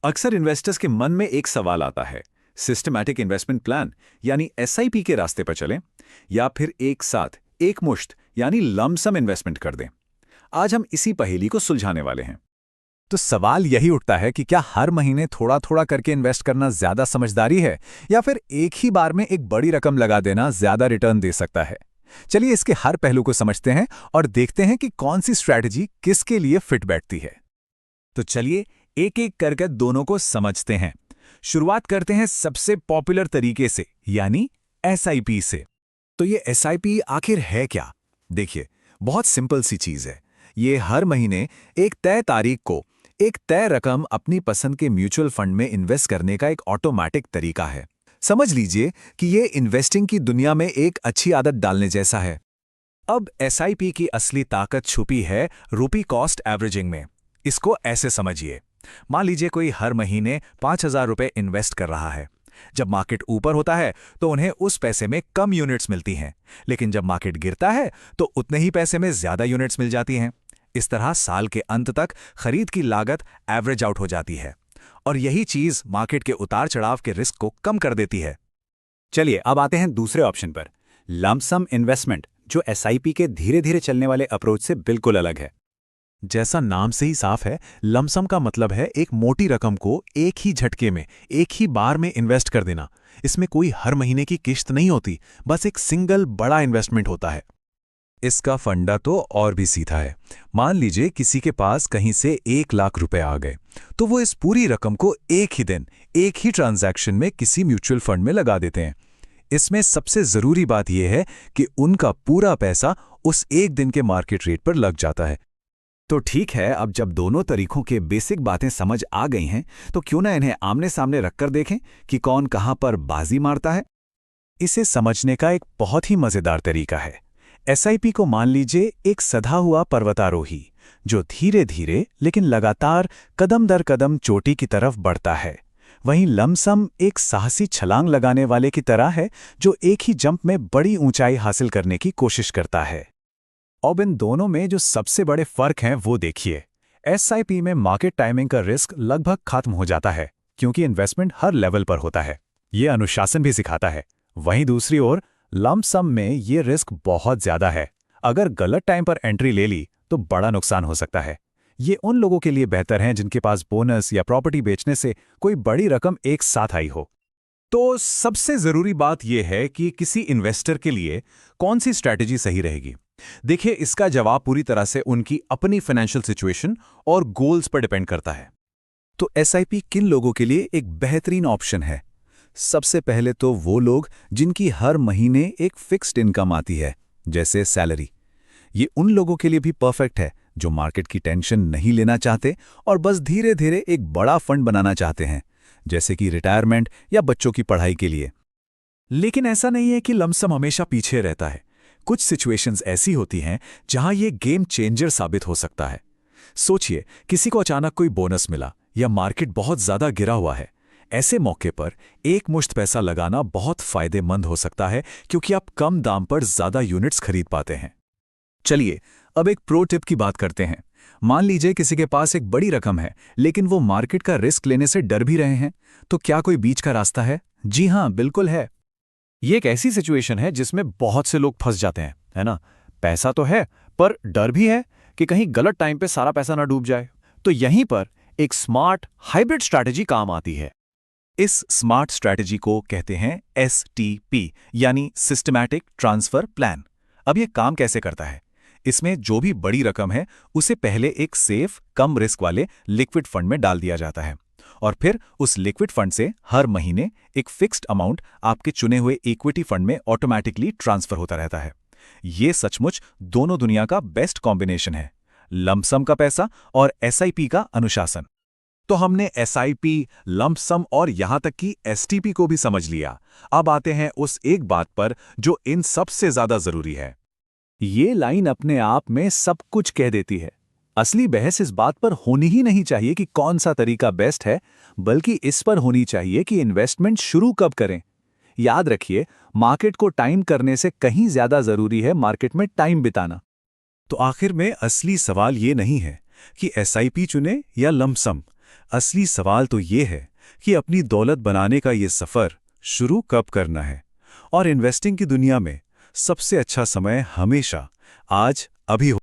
अक्सर इन्वेस्टर्स के मन में एक सवाल आता है, सिस्टमैटिक इन्वेस्टमेंट प्लान यानी एसआईपी के रास्ते पर चलें या फिर एक साथ एक मुश्त यानी लमसम इन्वेस्टमेंट कर दें। आज हम इसी पहेली को सुलझाने वाले हैं। तो सवाल यही उठता है कि क्या हर महीने थोड़ा थोड़ा करके इन्वेस्ट करना ज्यादा समझदारी है या फिर एक ही बार में एक बड़ी रकम लगा देना ज्यादा रिटर्न दे सकता है। चलिए इसके हर पहलू को समझते हैं और देखते हैं कि कौन सी स्ट्रैटेजी किसके लिए फिट बैठती है। तो चलिए एक एक करके दोनों को समझते हैं। शुरुआत करते हैं सबसे पॉपुलर तरीके से, यानी एसआईपी से। तो ये एसआईपी आखिर है क्या? देखिए, बहुत सिंपल सी चीज है। ये हर महीने एक तय तारीख को एक तय रकम अपनी पसंद के म्यूचुअल फंड में इन्वेस्ट करने का एक ऑटोमेटिक तरीका है। समझ लीजिए कि ये इन्वेस्टिंग की दुनिया में एक अच्छी आदत डालने जैसा है। अब एसआईपी की असली ताकत छुपी है रुपी कॉस्ट एवरेजिंग में। इसको ऐसे समझिए, मान लीजिए कोई हर महीने 5,000 रुपए इन्वेस्ट कर रहा है। जब मार्केट ऊपर होता है तो उन्हें उस पैसे में कम यूनिट्स मिलती हैं, लेकिन जब मार्केट गिरता है तो उतने ही पैसे में ज्यादा यूनिट्स मिल जाती हैं। इस तरह साल के अंत तक खरीद की लागत एवरेज आउट हो जाती है और यही चीज मार्केट के उतार चढ़ाव के रिस्क को कम कर देती है। चलिए अब आते हैं दूसरे ऑप्शन पर, लमसम इन्वेस्टमेंट, जो एसआईपी के धीरे धीरे चलने वाले अप्रोच से बिल्कुल अलग है। जैसा नाम से ही साफ है, लमसम का मतलब है एक मोटी रकम को एक ही झटके में एक ही बार में इन्वेस्ट कर देना। इसमें कोई हर महीने की किश्त नहीं होती, बस एक सिंगल बड़ा इन्वेस्टमेंट होता है। इसका फंडा तो और भी सीधा है। मान लीजिए किसी के पास कहीं से 1,00,000 रुपए आ गए, तो वो इस पूरी रकम को एक ही दिन एक ही ट्रांजैक्शन में किसी म्यूचुअल फंड में लगा देते हैं। इसमें सबसे जरूरी बात यह है कि उनका पूरा पैसा उस एक दिन के मार्केट रेट पर लग जाता है। तो ठीक है, अब जब दोनों तरीकों के बेसिक बातें समझ आ गई हैं, तो क्यों ना इन्हें आमने सामने रखकर देखें कि कौन कहां पर बाजी मारता है। इसे समझने का एक बहुत ही मजेदार तरीका है। एसआईपी को मान लीजिए एक सधा हुआ पर्वतारोही जो धीरे धीरे लेकिन लगातार कदम दर कदम चोटी की तरफ बढ़ता है। वहीं लमसम एक साहसी छलांग लगाने वाले की तरह है जो एक ही जंप में बड़ी ऊंचाई हासिल करने की कोशिश करता है। अब इन दोनों में जो सबसे बड़े फर्क हैं वो देखिए। एसआईपी में मार्केट टाइमिंग का रिस्क लगभग खत्म हो जाता है क्योंकि इन्वेस्टमेंट हर लेवल पर होता है। ये अनुशासन भी सिखाता है। वहीं दूसरी ओर लमसम में ये रिस्क बहुत ज्यादा है। अगर गलत टाइम पर एंट्री ले ली तो बड़ा नुकसान हो सकता है। ये उन लोगों के लिए बेहतर है जिनके पास बोनस या प्रॉपर्टी बेचने से कोई बड़ी रकम एक साथ आई हो। तो सबसे जरूरी बात यह है कि किसी इन्वेस्टर के लिए कौन सी स्ट्रैटेजी सही रहेगी। देखिए, इसका जवाब पूरी तरह से उनकी अपनी फाइनेंशियल सिचुएशन और गोल्स पर डिपेंड करता है। तो एसआईपी किन लोगों के लिए एक बेहतरीन ऑप्शन है? सबसे पहले तो वो लोग जिनकी हर महीने एक फिक्स्ड इनकम आती है, जैसे सैलरी। ये उन लोगों के लिए भी परफेक्ट है जो मार्केट की टेंशन नहीं लेना चाहते और बस धीरे धीरे एक बड़ा फंड बनाना चाहते हैं, जैसे कि रिटायरमेंट या बच्चों की पढ़ाई के लिए। लेकिन ऐसा नहीं है कि लमसम हमेशा पीछे रहता है। कुछ सिचुएशंस ऐसी होती हैं जहां ये गेम चेंजर साबित हो सकता है। सोचिए, किसी को अचानक कोई बोनस मिला या मार्केट बहुत ज्यादा गिरा हुआ है। ऐसे मौके पर एक मुश्त पैसा लगाना बहुत फायदेमंद हो सकता है क्योंकि आप कम दाम पर ज्यादा यूनिट्स खरीद पाते हैं। चलिए अब एक प्रो टिप की बात करते हैं। मान लीजिए किसी के पास एक बड़ी रकम है लेकिन वो मार्केट का रिस्क लेने से डर भी रहे हैं, तो क्या कोई बीच का रास्ता है? जी हां, बिल्कुल है। ये एक ऐसी सिचुएशन है जिसमें बहुत से लोग फंस जाते हैं, है ना? पैसा तो है पर डर भी है कि कहीं गलत टाइम पे सारा पैसा ना डूब जाए। तो यहीं पर एक स्मार्ट हाइब्रिड स्ट्रैटेजी काम आती है। इस स्मार्ट स्ट्रैटेजी को कहते हैं एसटीपी, यानी सिस्टमैटिक ट्रांसफर प्लान। अब यह काम कैसे करता है? इसमें जो भी बड़ी रकम है उसे पहले एक सेफ कम रिस्क वाले लिक्विड फंड में डाल दिया जाता है और फिर उस लिक्विड फंड से हर महीने एक फिक्स्ड अमाउंट आपके चुने हुए इक्विटी फंड में ऑटोमेटिकली ट्रांसफर होता रहता है। यह सचमुच दोनों दुनिया का बेस्ट कॉम्बिनेशन है, लमसम का पैसा और एसआईपी का अनुशासन। तो हमने एसआईपी, लमसम और यहां तक कि एसटीपी को भी समझ लिया। अब आते हैं उस एक बात पर जो इन सबसे ज्यादा जरूरी है। ये लाइन अपने आप में सब कुछ कह देती है। असली बहस इस बात पर होनी ही नहीं चाहिए कि कौन सा तरीका बेस्ट है, बल्कि इस पर होनी चाहिए कि इन्वेस्टमेंट शुरू कब करें। याद रखिए, मार्केट को टाइम करने से कहीं ज्यादा जरूरी है मार्केट में टाइम बिताना। तो आखिर में असली सवाल ये नहीं है कि एसआईपी चुने या लमसम। असली सवाल तो ये है कि अपनी दौलत बनाने का ये सफ़र शुरू कब करना है। और इन्वेस्टिंग की दुनिया में सबसे अच्छा समय हमेशा आज अभी हो